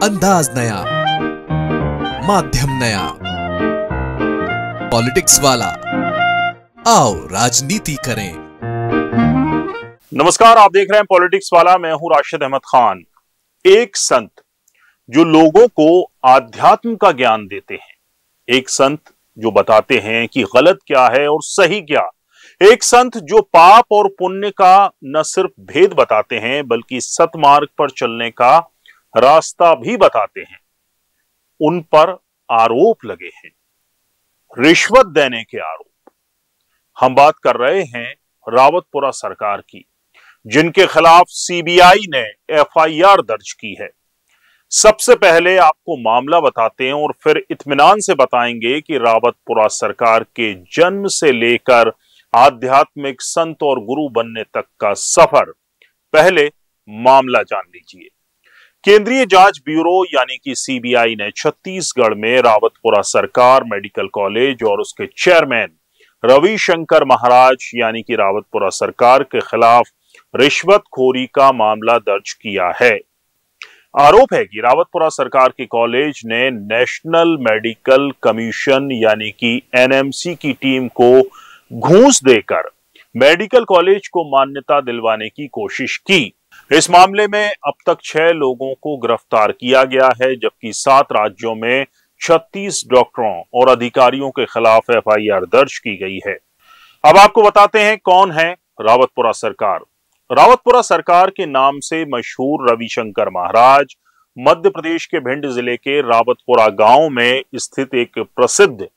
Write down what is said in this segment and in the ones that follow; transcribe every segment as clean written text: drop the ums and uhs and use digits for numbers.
अंदाज नया, माध्यम नया, पॉलिटिक्स वाला, आओ राजनीति करें। नमस्कार, आप देख रहे हैं पॉलिटिक्स वाला। मैं हूं राशिद अहमद खान। एक संत जो लोगों को आध्यात्म का ज्ञान देते हैं, एक संत जो बताते हैं कि गलत क्या है और सही क्या, एक संत जो पाप और पुण्य का न सिर्फ भेद बताते हैं बल्कि सतमार्ग पर चलने का रास्ता भी बताते हैं, उन पर आरोप लगे हैं, रिश्वत देने के आरोप। हम बात कर रहे हैं रावतपुरा सरकार की, जिनके खिलाफ सीबीआई ने एफआईआर दर्ज की है। सबसे पहले आपको मामला बताते हैं और फिर इत्मीनान से बताएंगे कि रावतपुरा सरकार के जन्म से लेकर आध्यात्मिक संत और गुरु बनने तक का सफर। पहले मामला जान लीजिए। केंद्रीय जांच ब्यूरो यानी कि सीबीआई ने छत्तीसगढ़ में रावतपुरा सरकार मेडिकल कॉलेज और उसके चेयरमैन रविशंकर महाराज यानी कि रावतपुरा सरकार के खिलाफ रिश्वतखोरी का मामला दर्ज किया है। आरोप है कि रावतपुरा सरकार के कॉलेज ने नेशनल मेडिकल कमीशन यानी कि एनएमसी की टीम को घूस देकर मेडिकल कॉलेज को मान्यता दिलवाने की कोशिश की। इस मामले में अब तक 6 लोगों को गिरफ्तार किया गया है, जबकि 7 राज्यों में 36 डॉक्टरों और अधिकारियों के खिलाफ एफआईआर दर्ज की गई है। अब आपको बताते हैं कौन है रावतपुरा सरकार। रावतपुरा सरकार के नाम से मशहूर रविशंकर महाराज मध्य प्रदेश के भिंड जिले के रावतपुरा गांव में स्थित एक प्रसिद्ध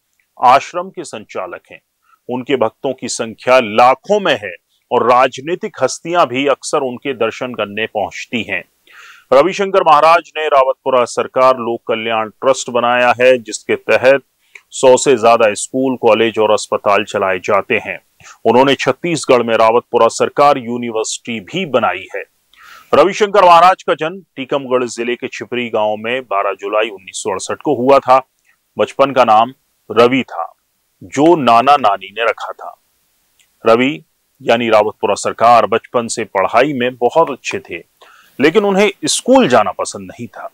आश्रम के संचालक हैं। उनके भक्तों की संख्या लाखों में है और राजनीतिक हस्तियां भी अक्सर उनके दर्शन करने पहुंचती हैं। रविशंकर महाराज ने रावतपुरा सरकार लोक कल्याण ट्रस्ट बनाया है, जिसके तहत 100 से ज्यादा स्कूल, कॉलेज और अस्पताल चलाए जाते हैं। उन्होंने छत्तीसगढ़ में रावतपुरा सरकार यूनिवर्सिटी भी बनाई है। रविशंकर महाराज का जन्म टीकमगढ़ जिले के छिपरी गांव में 12 जुलाई 1968 को हुआ था। बचपन का नाम रवि था, जो नाना नानी ने रखा था। रवि यानी रावतपुरा सरकार बचपन से पढ़ाई में बहुत अच्छे थे, लेकिन उन्हें स्कूल जाना पसंद नहीं था।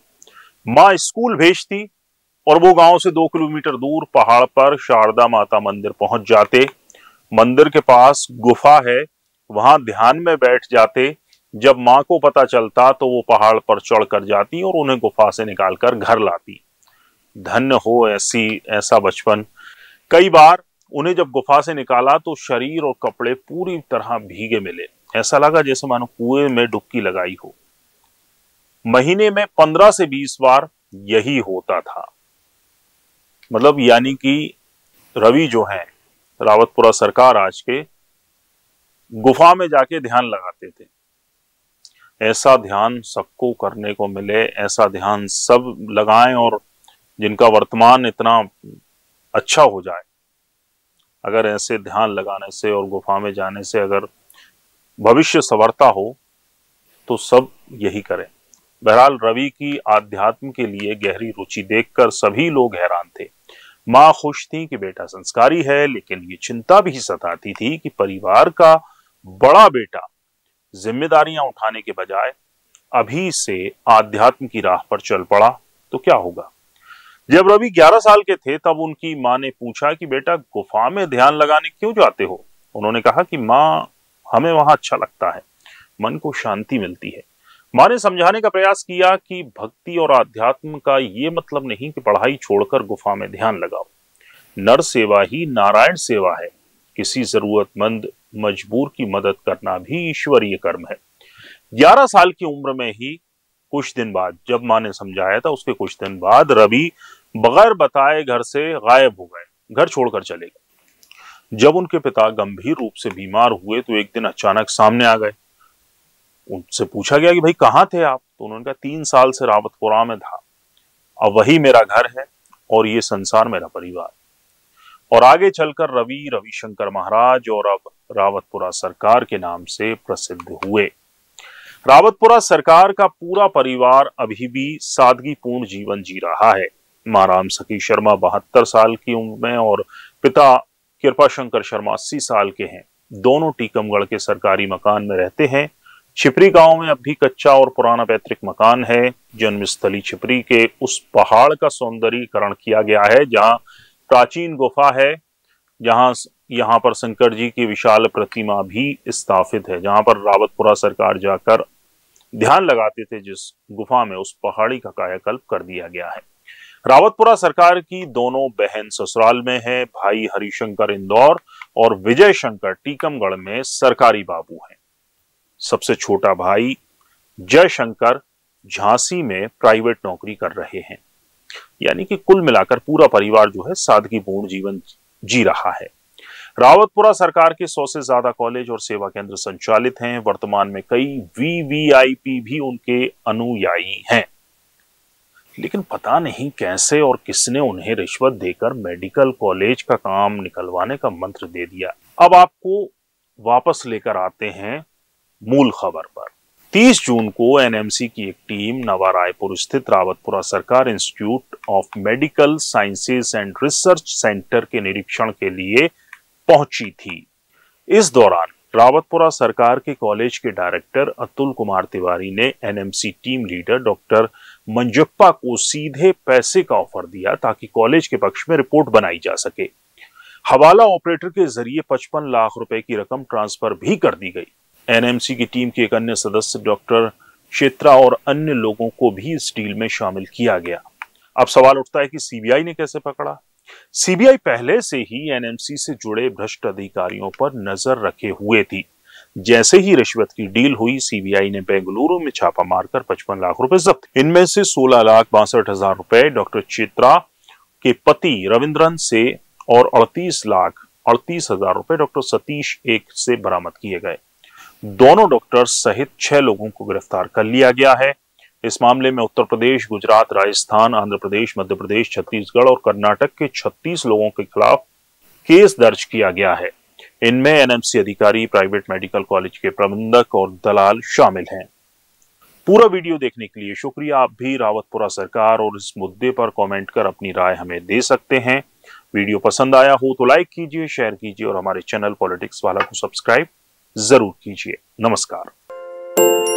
माँ स्कूल भेजती और वो गांव से 2 किलोमीटर दूर पहाड़ पर शारदा माता मंदिर पहुंच जाते। मंदिर के पास गुफा है, वहां ध्यान में बैठ जाते। जब माँ को पता चलता तो वो पहाड़ पर चढ़कर जाती और उन्हें गुफा से निकालकर घर लाती। धन्य हो ऐसा बचपन। कई बार उन्हें जब गुफा से निकाला तो शरीर और कपड़े पूरी तरह भीगे मिले। ऐसा लगा जैसे मानो कुएं में डुबकी लगाई हो। महीने में 15 से 20 बार यही होता था। मतलब यानी कि रवि जो है रावतपुरा सरकार आज के गुफा में जाके ध्यान लगाते थे। ऐसा ध्यान सबको करने को मिले, ऐसा ध्यान सब लगाएं और जिनका वर्तमान इतना अच्छा हो जाए। अगर ऐसे ध्यान लगाने से और गुफा में जाने से अगर भविष्य संवरता हो तो सब यही करें। बहरहाल रवि की आध्यात्म के लिए गहरी रुचि देखकर सभी लोग हैरान थे। माँ खुश थी कि बेटा संस्कारी है, लेकिन ये चिंता भी सताती थी कि परिवार का बड़ा बेटा जिम्मेदारियां उठाने के बजाय अभी से आध्यात्म की राह पर चल पड़ा तो क्या होगा। जब रवि 11 साल के थे तब उनकी माँ ने पूछा कि बेटा गुफा में ध्यान लगाने क्यों जाते हो। उन्होंने कहा कि माँ, हमें वहां अच्छा लगता है, मन को शांति मिलती है। माँ ने समझाने का प्रयास किया कि भक्ति और आध्यात्म का ये मतलब नहीं कि पढ़ाई छोड़कर गुफा में ध्यान लगाओ। नर सेवा ही नारायण सेवा है। किसी जरूरतमंद मजबूर की मदद करना भी ईश्वरीय कर्म है। 11 साल की उम्र में ही कुछ दिन बाद, जब माँ ने समझाया था उसके कुछ दिन बाद, रवि बगैर बताए घर से गायब हो गए, घर छोड़कर चले गए। जब उनके पिता गंभीर रूप से बीमार हुए तो एक दिन अचानक सामने आ गए। उनसे पूछा गया कि भाई कहाँ थे आप, तो उन्होंने कहा 3 साल से रावतपुरा में था, अब वही मेरा घर है और ये संसार मेरा परिवार। और आगे चलकर रवि रविशंकर महाराज और अब रावतपुरा सरकार के नाम से प्रसिद्ध हुए। रावतपुरा सरकार का पूरा परिवार अभी भी सादगीपूर्ण जीवन जी रहा है। मां राम सखी शर्मा 72 साल की उम्र में और पिता कृपाशंकर शर्मा 80 साल के हैं। दोनों टीकमगढ़ के सरकारी मकान में रहते हैं। छिपरी गांव में अब भी कच्चा और पुराना पैतृक मकान है। जन्मस्थली छिपरी के उस पहाड़ का सौंदर्यीकरण किया गया है जहां प्राचीन गुफा है, यहाँ पर शंकर जी की विशाल प्रतिमा भी स्थापित है, जहां पर रावतपुरा सरकार जाकर ध्यान लगाते थे। जिस गुफा में उस पहाड़ी का कायाकल्प कर दिया गया है। रावतपुरा सरकार की दोनों बहन ससुराल में है। भाई हरिशंकर इंदौर और विजय शंकर टीकमगढ़ में सरकारी बाबू हैं। सबसे छोटा भाई जयशंकर झांसी में प्राइवेट नौकरी कर रहे हैं। यानी कि कुल मिलाकर पूरा परिवार जो है सादगीपूर्ण जीवन जी रहा है। रावतपुरा सरकार के 100 से ज्यादा कॉलेज और सेवा केंद्र संचालित हैं। वर्तमान में कई वीवीआईपी भी उनके अनुयायी हैं। लेकिन पता नहीं कैसे और किसने उन्हें रिश्वत देकर मेडिकल कॉलेज का काम निकलवाने का मंत्र दे दिया। अब आपको वापस लेकर आते हैं मूल खबर पर। 30 जून को एनएमसी की एक टीम नवा रायपुर स्थित रावतपुरा सरकार institute of medical sciences and research centre के निरीक्षण के लिए पहुंची थी। इस दौरान रावतपुरा सरकार के कॉलेज के डायरेक्टर अतुल कुमार तिवारी ने NMC team leader doctor Manjappa को सीधे पैसे का ऑफर दिया ताकि कॉलेज के पक्ष में रिपोर्ट बनाई जा सके। हवाला ऑपरेटर के जरिए 55 लाख रुपए की रकम ट्रांसफर भी कर दी गई। एनएमसी की टीम के एक अन्य सदस्य डॉक्टर क्षेत्रा और अन्य लोगों को भी इस डील में शामिल किया गया। अब सवाल उठता है कि सीबीआई ने कैसे पकड़ा? सीबीआई पहले से ही एनएमसी से जुड़े भ्रष्ट अधिकारियों पर नजर रखे हुए थी। जैसे ही रिश्वत की डील हुई, सीबीआई ने बेंगलुरु में छापा मारकर 55 लाख रुपए जब्त। इनमें से 16,62,000 रुपए डॉक्टर चित्रा के पति रविंद्रन से और 38,38,000 रुपए डॉक्टर सतीश एक से बरामद किए गए। दोनों डॉक्टर सहित 6 लोगों को गिरफ्तार कर लिया गया है। इस मामले में उत्तर प्रदेश, गुजरात, राजस्थान, आंध्र प्रदेश, मध्य प्रदेश, छत्तीसगढ़ और कर्नाटक के 36 लोगों के खिलाफ केस दर्ज किया गया है। इनमें एनएमसी अधिकारी, प्राइवेट मेडिकल कॉलेज के प्रबंधक और दलाल शामिल हैं। पूरा वीडियो देखने के लिए शुक्रिया। आप भी रावतपुरा सरकार और इस मुद्दे पर कमेंट कर अपनी राय हमें दे सकते हैं। वीडियो पसंद आया हो तो लाइक कीजिए, शेयर कीजिए और हमारे चैनल पॉलिटिक्स वाला को सब्सक्राइब जरूर कीजिए। नमस्कार।